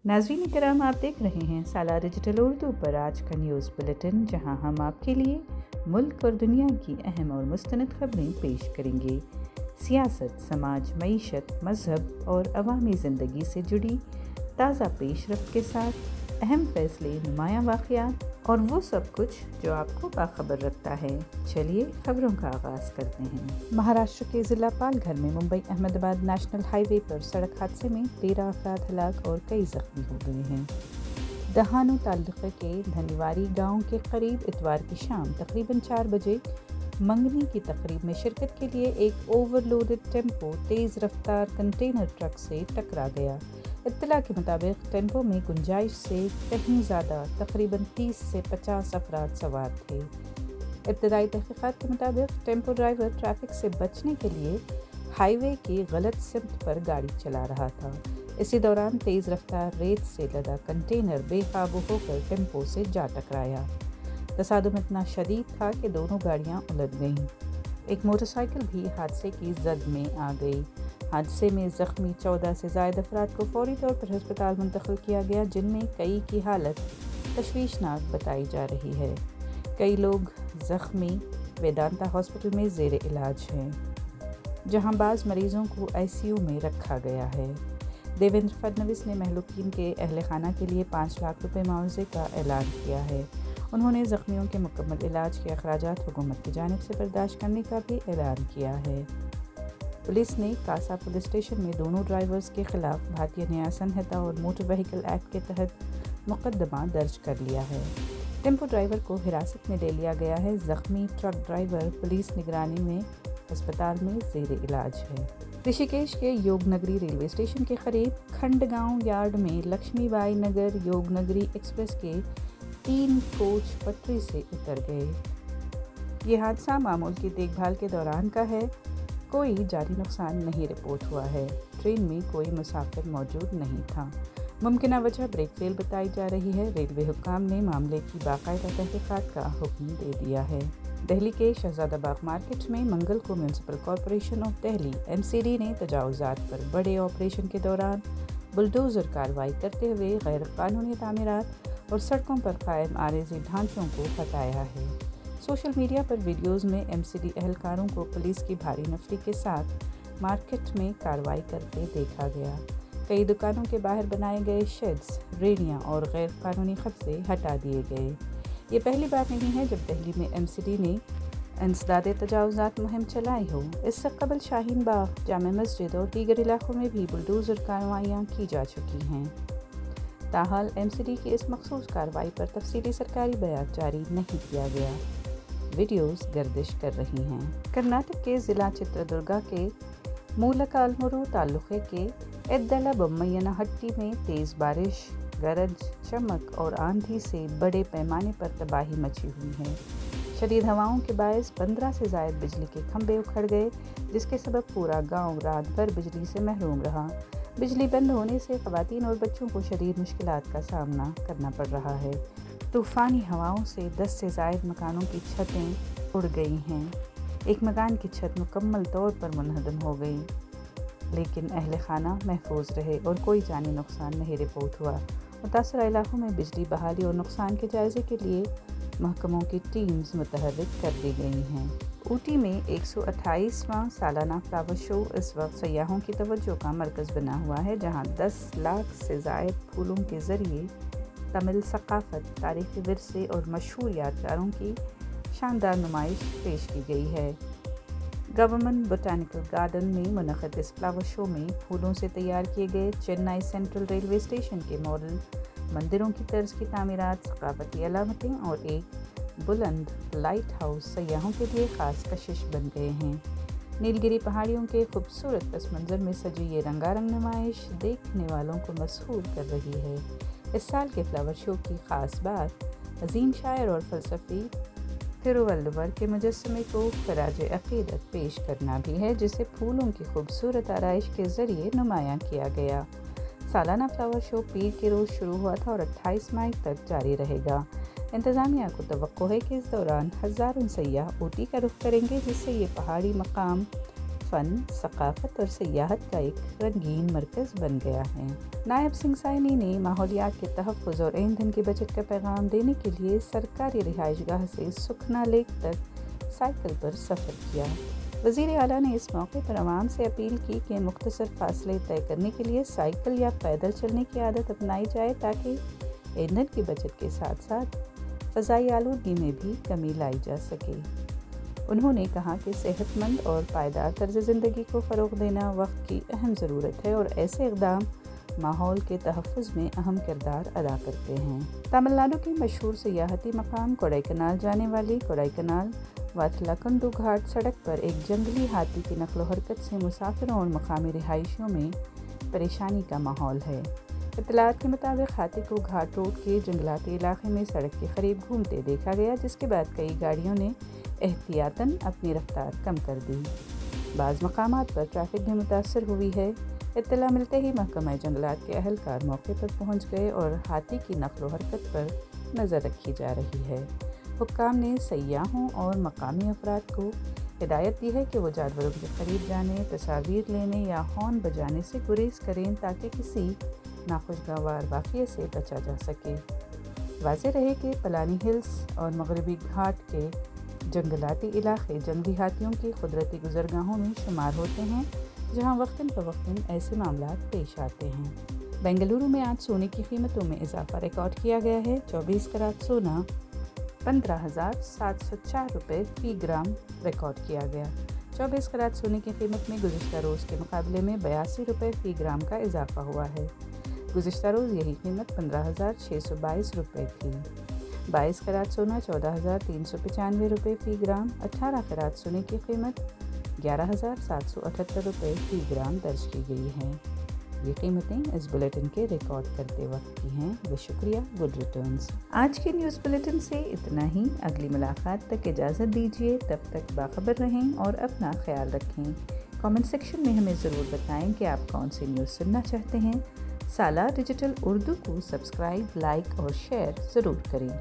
नाज़रीन करम, आप देख रहे हैं साला डिजिटल उर्दू पर आज का न्यूज़ बुलेटिन, जहां हम आपके लिए मुल्क और दुनिया की अहम और मुस्तनद खबरें पेश करेंगे। सियासत, समाज, मईशत, मज़हब और अवामी ज़िंदगी से जुड़ी ताज़ा पेशरफ्त के साथ अहम फैसले, नुमायां वाक़यात और वो सब कुछ जो आपको बाखबर रखता है। चलिए खबरों का आगाज़ करते हैं। महाराष्ट्र के ज़िला पालघर में मुंबई अहमदाबाद नेशनल हाईवे पर सड़क हादसे में 13 अफराद हलाक और कई ज़ख्मी हो गए हैं। दहानू तालुक़े के धनीवारी गांव के करीब इतवार की शाम तकरीबन 4 बजे मंगनी की तकरीब में शिरकत के लिए एक ओवरलोडेड टेम्पो तेज़ रफ्तार कंटेनर ट्रक से टकरा गया। इत्तला के मुताबिक टेम्पो में गुंजाइश से कहीं ज़्यादा तकरीबन 30 से 50 अफराद सवार थे। इब्तदाई तहक़ीक़ात के मुताबिक टेम्पो ड्राइवर ट्रैफिक से बचने के लिए हाईवे की गलत सिमत पर गाड़ी चला रहा था। इसी दौरान तेज़ रफ्तार रेत से लदा कंटेनर बेकाबू होकर टेम्पो से जा टकराया। तसादुम इतना शदीद था कि दोनों गाड़ियां उलट गईं। एक मोटरसाइकिल भी हादसे की जद में आ गई। हादसे में ज़ख्मी 14 से ज़ायद अफराद को फौरी तौर पर अस्पताल मुंतकिल किया गया, जिनमें कई की हालत तशवीशनाक बताई जा रही है। कई लोग ज़ख्मी वेदांता हॉस्पिटल में ज़ेर इलाज हैं, जहां बाज़ मरीज़ों को ICU में रखा गया है। देवेंद्र फडणवीस ने महलूकीन के अहल खाना के लिए 5 लाख रुपए मुआवजे का ऐलान किया है। उन्होंने ज़ख्मियों के मुकम्मल इलाज के अखराजात हुकूमत की जानिब से बर्दाश्त करने का भी ऐलान किया है। पुलिस ने कासा पुलिस स्टेशन में दोनों ड्राइवर्स के खिलाफ भारतीय न्याय संहिता और मोटर व्हीकल एक्ट के तहत मुकदमा दर्ज कर लिया है। टेम्पो ड्राइवर को हिरासत में ले लिया गया है। ज़ख्मी ट्रक ड्राइवर पुलिस निगरानी में अस्पताल में ज़ेर इलाज है। ऋषिकेश के योगनगरी रेलवे स्टेशन के करीब खंडगांव यार्ड में लक्ष्मीबाई नगर योगनगरी एक्सप्रेस के 3 कोच पटरी से उतर गए। ये हादसा मामूल की देखभाल के दौरान का है। कोई जानी नुकसान नहीं रिपोर्ट हुआ है। ट्रेन में कोई मुसाफिर मौजूद नहीं था। मुमकिना वजह ब्रेक फेल बताई जा रही है। रेलवे हुक्काम ने मामले की बाकायदा तहकीकात का हुक्म दे दिया है। दिल्ली के शहजादाबाग मार्केट में मंगल को municipal corporation of Delhi MCD ने तजावुज़ात पर बड़े ऑपरेशन के दौरान बुलडोज़र कार्रवाई करते हुए गैर कानूनी तामीरात और सड़कों पर कायम आरिज़ी ढांचों को हटाया है। सोशल मीडिया पर वीडियोस में MCD एहलकारों को पुलिस की भारी नफरी के साथ मार्केट में कार्रवाई करते देखा गया। कई दुकानों के बाहर बनाए गए शेड्स, रेड़ियाँ और गैर कानूनी कब्जे हटा दिए गए। ये पहली बार नहीं है जब दिल्ली में MCD ने इंसदादे तजावुज़ात मुहिम चलाई हो। इससे कबल शाहीन बाग, जामे मस्जिद और दीगर इलाकों में भी बुलडोज़र कार्रवाइयाँ की जा चुकी हैं। ताहाल MCD की इस मखसूस कार्रवाई पर तफसीली सरकारी बयान जारी नहीं किया गया। वीडियोस गर्दिश कर रही हैं। कर्नाटक के ज़िला चित्रदुर्गा के मूलकालमुरू तालुक़े के एद्दला बोम्मय्यनहट्टी में तेज़ बारिश, गरज, चमक और आंधी से बड़े पैमाने पर तबाही मची हुई है। शदीद हवाओं के बायस 15 से ज़ायद बिजली के खंभे उखड़ गए, जिसके सबब पूरा गांव रात भर बिजली से महरूम रहा। बिजली बंद होने से ख़वातीन और बच्चों को शदीद मुश्किलात का सामना करना पड़ रहा है। तूफ़ानी हवाओं से 10 से ज़ायद मकानों की छतें उड़ गई हैं। एक मकान की छत मुकम्मल तौर पर मुनहदम हो गई, लेकिन अहले खाना महफूज रहे और कोई जानी नुकसान नहीं रिपोर्ट हुआ। मुतासरा इलाकों में बिजली बहाली और नुकसान के जायजे के लिए महकमों की टीम्स मुतहर्रिक कर दी गई हैं। ऊटी में 128वां सालाना फ्लावर शो इस वक्त सयाहों की तवज्जो का मरकज़ बना हुआ है, जहां 10 लाख से ज़ायद फूलों के ज़रिए तमिल सकाफ़त, तारीख़ी विरसे और मशहूर यादगारों की शानदार नुमाइश पेश की गई है। गवर्नमेंट बोटानिकल गार्डन में मुनक़िद इस फ्लावर शो में फूलों से तैयार किए गए चेन्नई सेंट्रल रेलवे स्टेशन के मॉडल, मंदिरों की तर्ज की तामीरात, सकाफ़ती अलामतें और एक बुलंद लाइट हाउस सयाहों के लिए ख़ास कशिश बन गए हैं। नीलगिरी पहाड़ियों के खूबसूरत पस मंज़र में सजी ये रंगारंग नुमाइश देखने वालों को मसहूर कर रही है। इस साल के फ्लावर शो की ख़ास बात अजीम शायर और फ़लसफ़ी तिरुवल्लुवर के मुजस्समे को ख़राज अक़ीदत पेश करना भी है, जिसे फूलों की खूबसूरत आराइश के ज़रिए नुमायाँ किया गया। सालाना फ्लावर शो पीर के रोज़ शुरू हुआ था और 28 मई तक जारी रहेगा। इंतज़ामिया को तवक्को है कि इस दौरान हज़ारों सयाह ऊटी का रुख करेंगे, जिससे ये पहाड़ी मकाम फ़न, ثقافत और सियाहत का एक रंगीन मरकज़ बन गया है। नायब सिंह साइनी ने माहौलियात के तहफ़्फ़ुज़ और ईंधन की बचत का पैगाम देने के लिए सरकारी रिहाइशगाह से सुखना लेक तक साइकिल पर सफ़र किया। वज़ीर आला ने इस मौके पर आवाम से अपील की कि मुख्तसर फासले तय करने के लिए साइकिल या पैदल चलने की आदत अपनाई जाए ताकि ईंधन की बचत के साथ साथ फ़ज़ाई आलूदगी में भी कमी लाई जा सके। उन्होंने कहा कि सेहतमंद और पायदार तर्ज़ ज़िंदगी को फ़रोग़ देना वक्त की अहम ज़रूरत है और ऐसे इक़दाम माहौल के तहफ़्फ़ुज़ में अहम किरदार अदा करते हैं। तमिलनाडु के मशहूर सियाहती मकाम कोडाईकनाल जाने वाली कोडाईकनाल वाथलाकुंडू घाट सड़क पर एक जंगली हाथी की नक़्ल व हरकत से मुसाफिरों और मकामी रिहायशियों में परेशानी का माहौल है। इत्तलात के मुताबिक हाथी को घाट रोड के जंगलाती इलाके में सड़क के करीब घूमते देखा गया, जिसके बाद कई गाड़ियों ने एहतियातन अपनी रफ्तार कम कर दी। बाज़ मकामात पर ट्रैफिक भी मुतासर हुई है। इत्तला मिलते ही महकमा जंगलात के अहलकार मौके पर पहुंच गए और हाथी की नक़्ल व हरकत पर नज़र रखी जा रही है। हुक्काम ने सयाहों और मकामी अफराद को हिदायत दी है कि वो जानवरों के करीब जाने, तस्वीर लेने या हॉर्न बजाने से गुरेज करें ताकि किसी नाखुशगवार वाक़ये से बचा जा सके। वाज़ेह रहे कि पलानी हिल्स और मगरबी घाट के जंगलाती इलाके जंगली हाथियों की कुदरती गुज़रगाहों में शुमार होते हैं, जहां वक्तन फ़वक्तन ऐसे मामलात पेश आते हैं। बेंगलुरु में आज सोने की कीमतों में इजाफा रिकॉर्ड किया गया है। 24 कैरेट सोना 15,704 रुपये फ़ी ग्राम रिकॉर्ड किया गया। 24 कैरेट सोने की कीमत में गुज़िश्ता रोज़ के मुकाबले में 82 रुपये फ़ी ग्राम का इजाफा हुआ है। गुज़िश्ता रोज़ यही कीमत 15,622 रुपये थी। 22 कैरेट सोना 14,395 रुपये फ़ी ग्राम। 18 कैरेट सोने की कीमत 11,778 रुपये फ़ी ग्राम दर्ज की गई हैं। ये कीमतें इस बुलेटिन के रिकॉर्ड करते वक्त की हैं। व शुक्रिया, गुड रिटर्न्स। आज के न्यूज़ बुलेटिन से इतना ही। अगली मुलाकात तक इजाज़त दीजिए। तब तक बाखबर रहें और अपना ख्याल रखें। कमेंट सेक्शन में हमें ज़रूर बताएं कि आप कौन सी न्यूज़ सुनना चाहते हैं। सालार डिजिटल उर्दू को सब्सक्राइब, लाइक और शेयर ज़रूर करें।